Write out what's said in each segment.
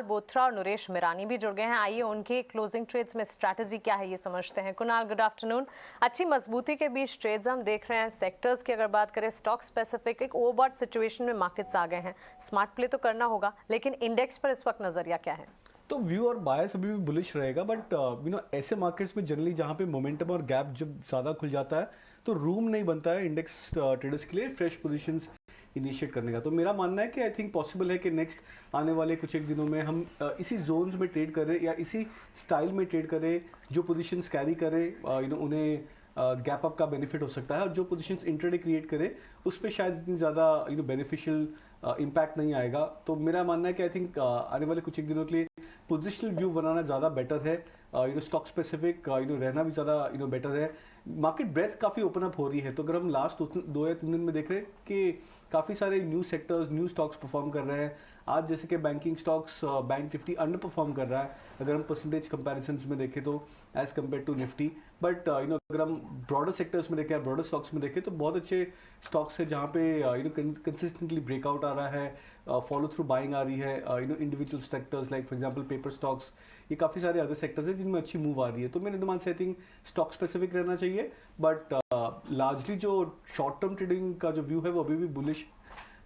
बोथरा और नरेश मिरानी भी जुड़ गए हैं। आइए उनके क्लोजिंग ट्रेड्स में स्ट्रैटेजी क्या है ये समझते हैं। Kunal, good afternoon. अच्छी मजबूती के बीच ट्रेड्स हम देख रहे हैं। सेक्टर्स की अगर बात करें, स्टॉक स्पेसिफिक एक ओवरबॉट सिचुएशन में मार्केट्स आ गए हैं। स्मार्ट प्ले तो करना होगा, लेकिन इंडेक्स पर इस वक्त नजरिया क्या है? तो व्यू और बायस अभी भी बुलिश रहेगा, बट ऐसे मार्केट्स में जनरली जहाँ पे मोमेंटम और गैप जब ज़्यादा खुल जाता है तो रूम नहीं बनता है इंडेक्स ट्रेडर्स के लिए फ्रेश पोजीशंस इनिशिएट करने का। तो मेरा मानना है कि आई थिंक पॉसिबल है कि नेक्स्ट आने वाले कुछ एक दिनों में हम इसी जोन्स में ट्रेड करें या इसी स्टाइल में ट्रेड करें। जो पोजीशंस कैरी करें उन्हें गैप अप का बेनिफिट हो सकता है, और जो पोजीशंस इंट्राडे क्रिएट करे उस पर शायद इतनी ज़्यादा बेनिफिशियल इम्पैक्ट नहीं आएगा। तो मेरा मानना है कि आई थिंक आने वाले कुछ एक दिनों के लिए पोजिशनल व्यू बनाना ज़्यादा बेटर है। स्टॉक स्पेसिफिक रहना भी ज़्यादा बेटर है। मार्केट ब्रेथ काफ़ी ओपन अप हो रही है, तो अगर हम लास्ट 2 या 3 दिन में देख रहे हैं कि काफ़ी सारे new sectors, new stocks perform कर रहे हैं। आज जैसे कि banking stocks, bank Nifty under perform कर रहा है अगर हम परसेंटेज कंपैरिजन में देखें तो as compare to Nifty. But अगर हम ब्रॉडर सेक्टर्स में देखें, ब्रॉडर स्टॉक्स में देखें तो बहुत अच्छे स्टॉक्स है जहाँ पे कंसिस्टेंटली ब्रेकआउट आ रहा है, फॉलो थ्रू बाइंग आ रही है। Individual sectors like for example paper stocks, ये काफ़ी सारे अदर सेक्टर्स हैं जिनमें अच्छी मूव आ रही है। तो मेरे अनुमान से आई थिंक स्टॉक स्पेसिफिक रहना चाहिए, बट लार्जली जो शॉर्ट टर्म ट्रेडिंग का जो व्यू है वो अभी भी बुलिश।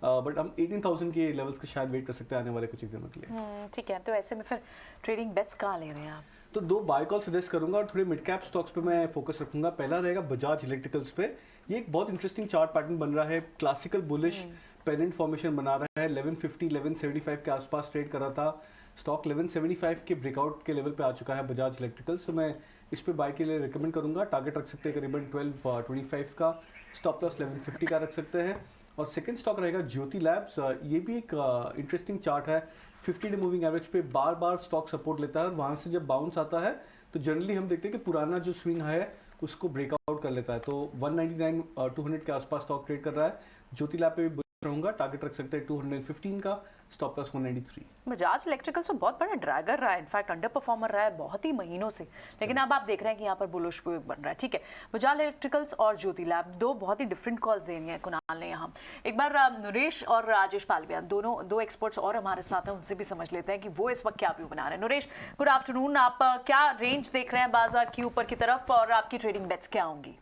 बट हम 18,000 के लेवल्स का शायद वेट कर सकते हैं आने वाले कुछ एक दिनों के लिए। ठीक है, तो ऐसे में फिर ट्रेडिंग बेट्स कहाँ ले रहे हैं आप? तो 2 बाय कॉल सजेस्ट करूंगा और थोड़े मिड कैप स्टॉक्स पे मैं फोकस रखूंगा। पहला रहेगा बजाज इलेक्ट्रिकल्स पे। ये एक बहुत इंटरेस्टिंग चार्ट पैटर्न बन रहा है, क्लासिकल बुलिश पेनेंट फॉर्मेशन बना रहा है। 1150 1175 के आसपास ट्रेड कर रहा था। स्टॉक 1175 के ब्रेकआउट के लेवल पे आ चुका है बजाज इलेक्ट्रिकल्स। तो मैं इस पे बाय के लिए रिकमेंड करूंगा। टारगेट रख सकते हैं करीबन 1225 का, स्टॉप लॉस 1150 का रख सकते हैं। और सेकंड स्टॉक रहेगा ज्योति लैब्स। ये भी एक इंटरेस्टिंग चार्ट है। 50 डे मूविंग एवरेज पे बार बार स्टॉक सपोर्ट लेता है, और वहाँ से जब बाउंस आता है तो जनरली हम देखते हैं कि पुराना जो स्विंग है उसको ब्रेकआउट कर लेता है। तो 199 200 के आसपास स्टॉक ट्रेड कर रहा है। ज्योति लैब पे भी रहूंगा, टारगेट रख सकते हैं 215 का, स्टॉप लॉस 193। बजाज इलेक्ट्रिकल तो बहुत बड़ा ड्रैगर रहा है, इनफैक्ट अंडर परफॉर्मर रहा है बहुत ही महीनों से, लेकिन अब आप देख रहे हैं कि यहाँ पर बुलिश व्यू बन रहा है। ठीक है, बजाज इलेक्ट्रिकल्स और ज्योति लैब, दो बहुत ही डिफरेंट कॉल्स देनी है कुणाल ने यहाँ। एक बार नरेश और राजेश पालवियान, दोनों दो एक्सपर्ट्स और हमारे साथ हैं, उनसे भी समझ लेते हैं कि वो इस वक्त क्या व्यू बना रहे हैं। Naresh, good afternoon. आप क्या रेंज देख रहे हैं बाजार की ऊपर की तरफ, और आपकी ट्रेडिंग बेट्स क्या होंगी?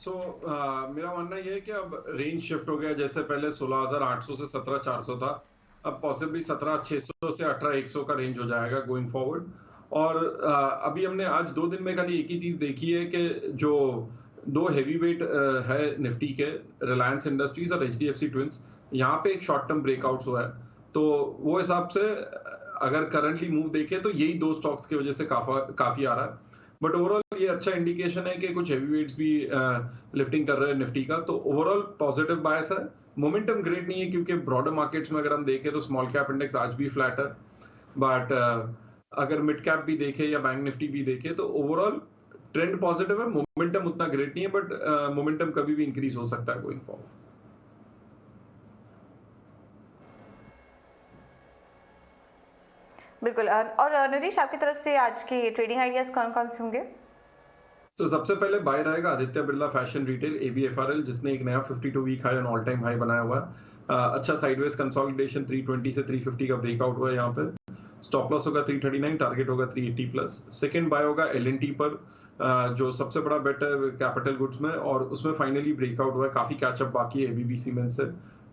मेरा मानना ये है कि अब रेंज शिफ्ट हो गया। जैसे पहले 16,800 से 17,400 था, अब पॉसिबली 17,600 से 18,100 का रेंज हो जाएगा गोइंग फॉरवर्ड। और अभी हमने आज 2 दिन में खाली एक ही चीज देखी है कि जो 2 हेवी वेट है निफ्टी के, रिलायंस इंडस्ट्रीज और HDFC ट्विंस, यहाँ पे एक शॉर्ट टर्म ब्रेकआउट हुआ है। तो वो हिसाब से अगर करंटली मूव देखे तो यही 2 स्टॉक्स की वजह से काफी आ रहा है। बट ओवरऑल ये अच्छा इंडिकेशन है कि कुछ हेवी वेट्स भी लिफ्टिंग कर रहे हैं निफ्टी का, तो ओवरऑल पॉजिटिव बायस है। मोमेंटम ग्रेट नहीं है क्योंकि ब्रॉडर मार्केट्स में अगर हम देखें तो स्मॉल कैप इंडेक्स आज भी फ्लैट है, बट अगर मिड कैप भी देखे या बैंक निफ्टी भी देखे तो ओवरऑल ट्रेंड पॉजिटिव है। मोमेंटम उतना ग्रेट नहीं है, बट मोमेंटम कभी भी इंक्रीज हो सकता है गोइंग फॉरवर्ड। बिल्कुल। और नरेश, आपकी तरफ से आज के ट्रेडिंग आइडियाज कौन कौन से होंगे? तो सबसे पहले बाय रहेगा Aditya Birla fashion retail ABFRL, जिसने एक नया 52 वीक हाई और ऑल टाइम हाई बनाया हुआ है। अच्छा साइडवेज कंसोलिडेशन 320 से 350 का ब्रेकआउट हुआ है यहाँ पे। स्टॉप लॉस होगा 339, टारगेट होगा 380 प्लस। सेकंड बाय होगा L&T पर, जो सबसे बड़ा बेट है कैपिटल गुड्स में, और उसमें फाइनली ब्रेकआउट हुआ है। काफी कैचअप बाकी है ABB सीमेंट से,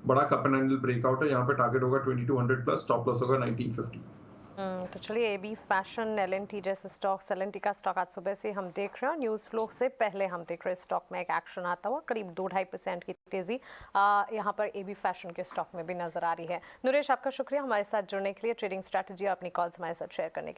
बड़ा कप एंड हैंडल ब्रेकआउट है। यहाँ पे टारगेट होगा 2200 प्लस, स्टॉप लॉस होगा 1950। तो चलिए, AB फैशन, L&T जैसे स्टॉक्स, L&T का स्टॉक आज सुबह से हम देख रहे हैं। न्यूज़ फ्लो से पहले हम देख रहे हैं स्टॉक में एक एक्शन आता हुआ, करीब 2-2.5% की तेजी यहाँ पर AB फैशन के स्टॉक में भी नजर आ रही है। नरेश, आपका शुक्रिया हमारे साथ जुड़ने के लिए, ट्रेडिंग स्ट्रैटेजी और अपनी कॉल्स हमारे साथ शेयर करने के लिए।